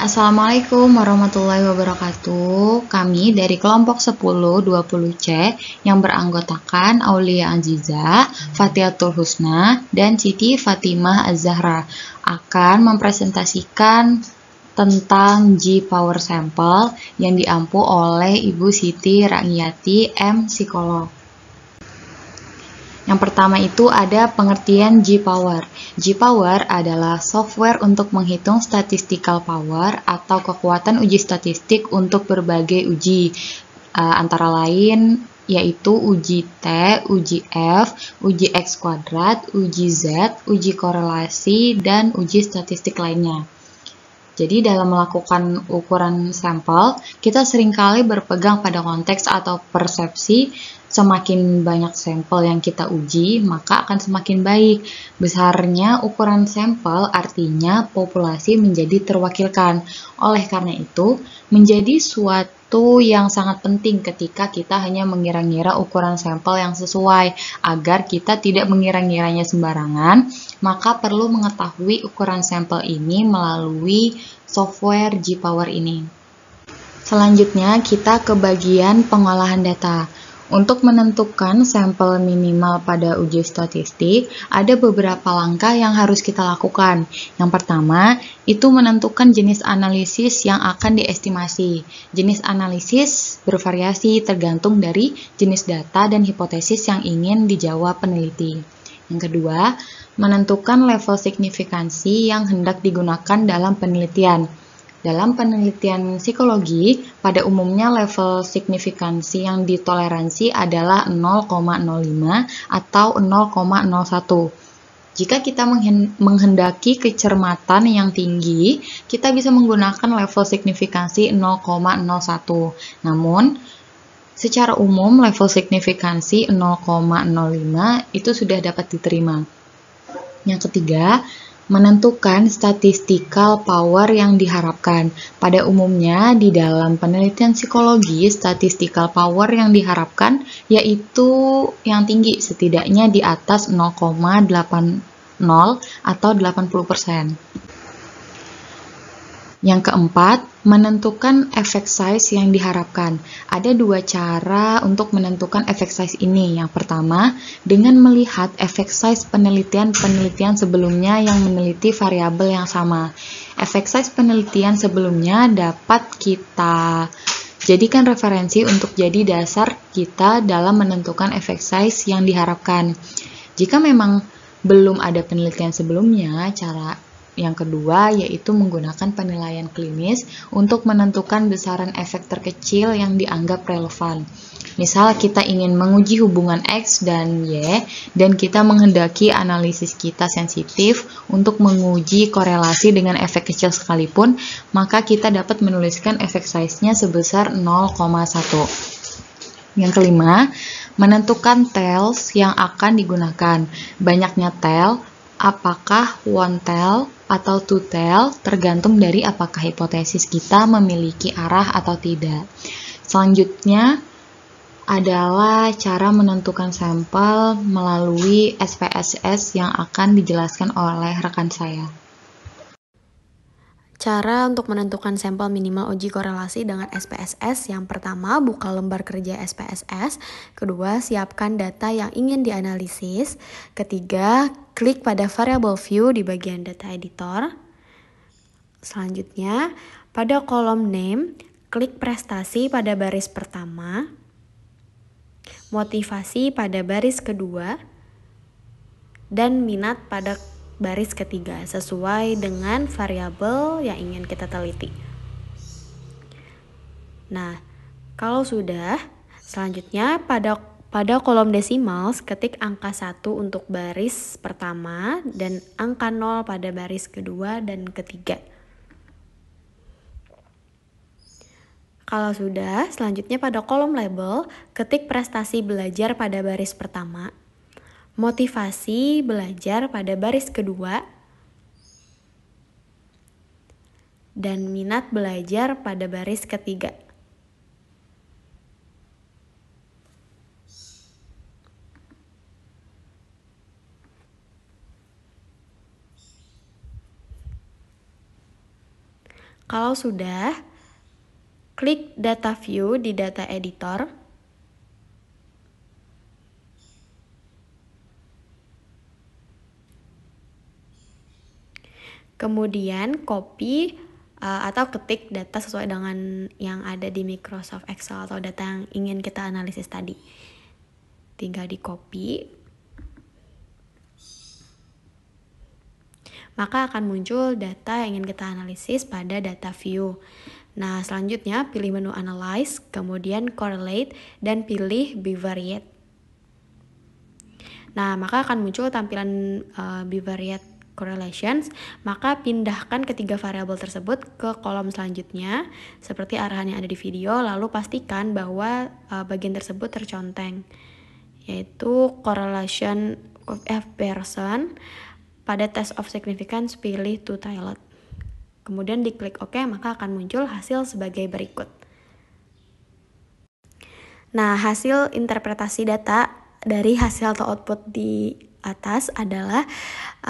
Assalamualaikum warahmatullahi wabarakatuh. Kami dari kelompok 1020C yang beranggotakan Aulia Aziza, Fatiatul Husna, dan Siti Fatimah Az-Zahra akan mempresentasikan tentang G-Power Sample yang diampu oleh Ibu Siti Raiyati M. Psikolog. Yang pertama itu ada pengertian G-Power. G-Power adalah software untuk menghitung statistical power atau kekuatan uji statistik untuk berbagai uji, antara lain yaitu uji T, uji F, uji X kuadrat, uji Z, uji korelasi, dan uji statistik lainnya. Jadi dalam melakukan ukuran sampel, kita seringkali berpegang pada konteks atau persepsi. Semakin banyak sampel yang kita uji, maka akan semakin baik. Besarnya ukuran sampel artinya populasi menjadi terwakilkan. Oleh karena itu, menjadi suatu yang sangat penting ketika kita hanya mengira-ngira ukuran sampel yang sesuai. Agar kita tidak mengira-ngiranya sembarangan, maka perlu mengetahui ukuran sampel ini melalui software G-Power ini. Selanjutnya kita ke bagian pengolahan data. Untuk menentukan sampel minimal pada uji statistik, ada beberapa langkah yang harus kita lakukan. Yang pertama, itu menentukan jenis analisis yang akan diestimasi. Jenis analisis bervariasi tergantung dari jenis data dan hipotesis yang ingin dijawab peneliti. Yang kedua, menentukan level signifikansi yang hendak digunakan dalam penelitian. Dalam penelitian psikologi, pada umumnya level signifikansi yang ditoleransi adalah 0,05 atau 0,01. Jika kita menghendaki kecermatan yang tinggi, kita bisa menggunakan level signifikansi 0,01. Namun, secara umum level signifikansi 0,05 itu sudah dapat diterima. Yang ketiga, menentukan statistical power yang diharapkan. Pada umumnya, di dalam penelitian psikologi, statistical power yang diharapkan yaitu yang tinggi, setidaknya di atas 0,80 atau 80%. Yang keempat, menentukan effect size yang diharapkan. Ada dua cara untuk menentukan effect size ini. Yang pertama, dengan melihat effect size penelitian-penelitian sebelumnya yang meneliti variabel yang sama. Effect size penelitian sebelumnya dapat kita jadikan referensi untuk jadi dasar kita dalam menentukan effect size yang diharapkan. Jika memang belum ada penelitian sebelumnya, cara yang kedua yaitu menggunakan penilaian klinis untuk menentukan besaran efek terkecil yang dianggap relevan. Misal kita ingin menguji hubungan X dan Y dan kita menghendaki analisis kita sensitif untuk menguji korelasi dengan efek kecil sekalipun, maka kita dapat menuliskan efek size-nya sebesar 0,1. Yang kelima, menentukan tails yang akan digunakan. Banyaknya tail, apakah one tail atau two tail, tergantung dari apakah hipotesis kita memiliki arah atau tidak. Selanjutnya adalah cara menentukan sampel melalui SPSS yang akan dijelaskan oleh rekan saya. Cara untuk menentukan sampel minimal uji korelasi dengan SPSS. Yang pertama, buka lembar kerja SPSS. Kedua, siapkan data yang ingin dianalisis. Ketiga, klik pada variable view di bagian data editor. Selanjutnya, pada kolom name, klik prestasi pada baris pertama, motivasi pada baris kedua, dan minat pada baris ketiga sesuai dengan variabel yang ingin kita teliti. Nah, kalau sudah, selanjutnya pada kolom desimal ketik angka 1 untuk baris pertama dan angka 0 pada baris kedua dan ketiga. Kalau sudah, selanjutnya pada kolom label ketik prestasi belajar pada baris pertama, motivasi belajar pada baris kedua, dan minat belajar pada baris ketiga. Kalau sudah, klik Data View di Data Editor. Kemudian copy atau ketik data sesuai dengan yang ada di Microsoft Excel atau data yang ingin kita analisis tadi. Tinggal di copy. Maka akan muncul data yang ingin kita analisis pada data view. Nah, selanjutnya pilih menu Analyze, kemudian Correlate, dan pilih Bivariate. Nah, maka akan muncul tampilan Bivariate Correlations, maka pindahkan ketiga variabel tersebut ke kolom selanjutnya seperti arahan yang ada di video, lalu pastikan bahwa bagian tersebut terconteng, yaitu correlation of F person. Pada test of significance pilih two-tailed. Kemudian diklik OK, maka akan muncul hasil sebagai berikut. Nah, hasil interpretasi data dari hasil atau output di atas adalah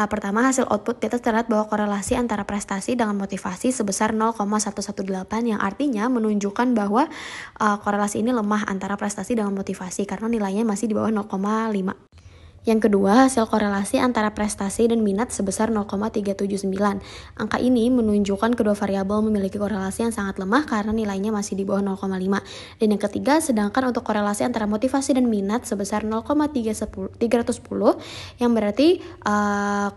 pertama, hasil output di atas terlihat bahwa korelasi antara prestasi dengan motivasi sebesar 0,118 yang artinya menunjukkan bahwa korelasi ini lemah antara prestasi dengan motivasi karena nilainya masih di bawah 0,5. Yang kedua, hasil korelasi antara prestasi dan minat sebesar 0,379. Angka ini menunjukkan kedua variabel memiliki korelasi yang sangat lemah karena nilainya masih di bawah 0,5. Dan yang ketiga, sedangkan untuk korelasi antara motivasi dan minat sebesar 0,310 yang berarti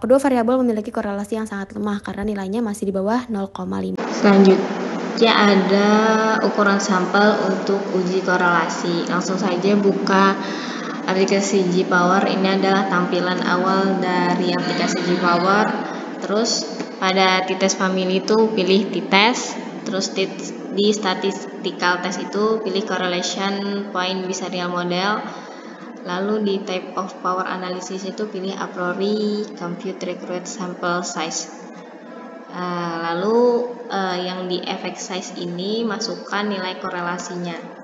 kedua variabel memiliki korelasi yang sangat lemah karena nilainya masih di bawah 0,5. Selanjutnya ada ukuran sampel untuk uji korelasi. Langsung saja buka aplikasi G-Power. Ini adalah tampilan awal dari aplikasi G-Power. Terus pada t-test family itu pilih t-test. Terus di statistical test itu pilih correlation point biserial model. Lalu di type of power analysis itu pilih a priori compute required sample size. Lalu yang di effect size ini masukkan nilai korelasinya.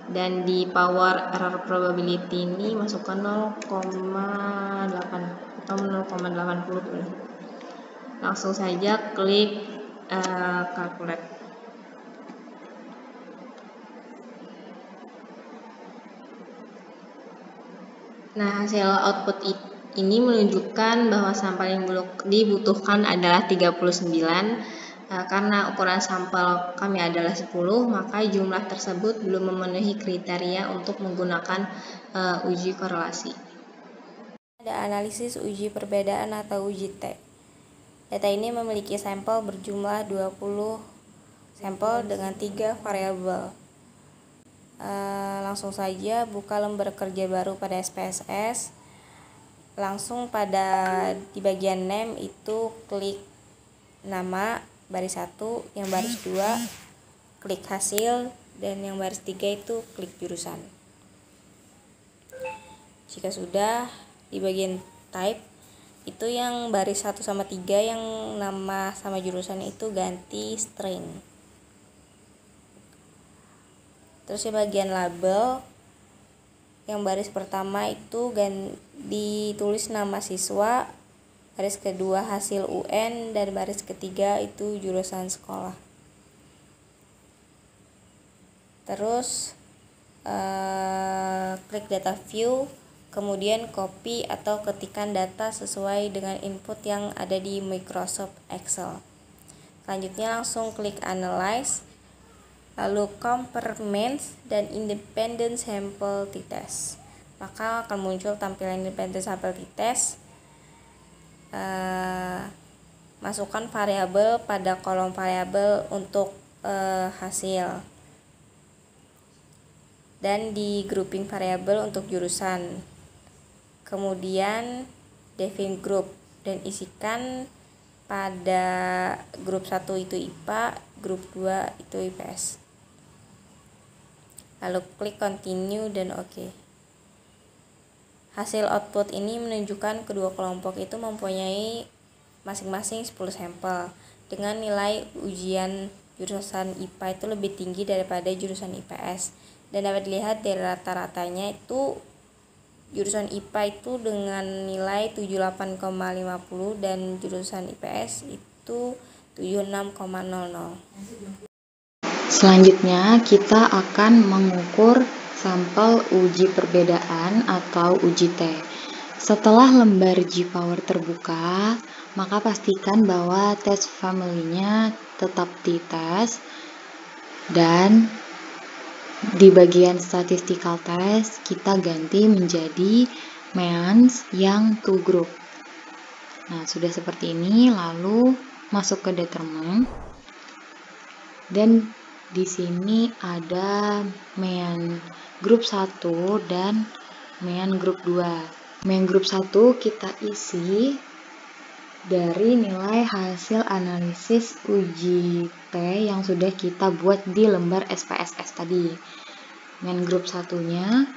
Dan di power error probability ini masukkan 0,8 atau 0,80. Langsung saja klik calculate. Nah, hasil output ini menunjukkan bahwa sampel yang dibutuhkan adalah 39. Karena ukuran sampel kami adalah 10, maka jumlah tersebut belum memenuhi kriteria untuk menggunakan uji korelasi. Ada analisis uji perbedaan atau uji T. Data ini memiliki sampel berjumlah 20 sampel dengan 3 variabel. Langsung saja buka lembar kerja baru pada SPSS. Langsung di bagian name itu klik nama baris 1, yang baris 2 klik hasil, dan yang baris 3 itu klik jurusan. Jika sudah, di bagian type itu yang baris 1 sama 3 yang nama sama jurusan itu ganti string. Terus di bagian label yang baris pertama itu ditulis nama siswa, baris kedua hasil UN, dan baris ketiga itu jurusan sekolah. Terus klik data view, kemudian copy atau ketikan data sesuai dengan input yang ada di Microsoft Excel. Selanjutnya langsung klik analyze, lalu compare means dan independent sample t-test. Maka akan muncul tampilan independent sample t-test. Masukkan variabel pada kolom variabel untuk hasil, dan di grouping variabel untuk jurusan. Kemudian define group dan isikan pada grup 1 itu IPA, grup 2 itu IPS. Lalu klik continue dan OK. Hasil output ini menunjukkan kedua kelompok itu mempunyai masing-masing 10 sampel dengan nilai ujian jurusan IPA itu lebih tinggi daripada jurusan IPS, dan dapat dilihat dari rata-ratanya itu jurusan IPA itu dengan nilai 78,50 dan jurusan IPS itu 76,00. Selanjutnya, kita akan mengukur sampel uji perbedaan atau uji T. Setelah lembar G-Power terbuka, maka pastikan bahwa test family-nya tetap dites, dan di bagian statistical test kita ganti menjadi means yang two group. Nah, sudah seperti ini, lalu masuk ke determine, dan di sini ada mean grup 1 dan mean grup 2. Mean grup 1 kita isi dari nilai hasil analisis uji T yang sudah kita buat di lembar SPSS tadi. Mean grup 1-nya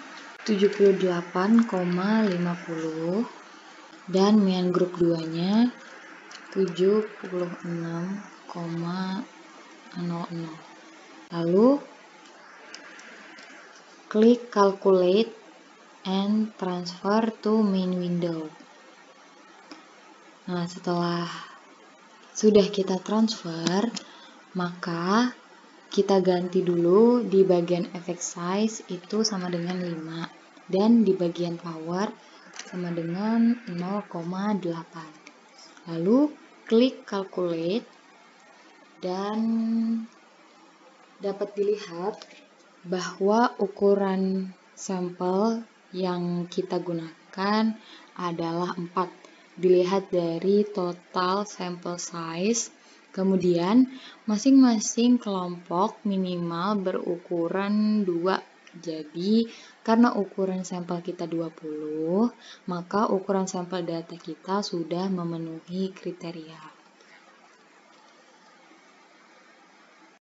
78,50 dan mean grup 2-nya 76,00. Lalu klik calculate and transfer to main window. Nah, setelah sudah kita transfer, maka kita ganti dulu di bagian effect size itu sama dengan 5, dan di bagian power sama dengan 0,8. Lalu klik calculate, dan dapat dilihat bahwa ukuran sampel yang kita gunakan adalah 4. Dilihat dari total sample size, kemudian masing-masing kelompok minimal berukuran 2. Jadi, karena ukuran sampel kita 20, maka ukuran sampel data kita sudah memenuhi kriteria.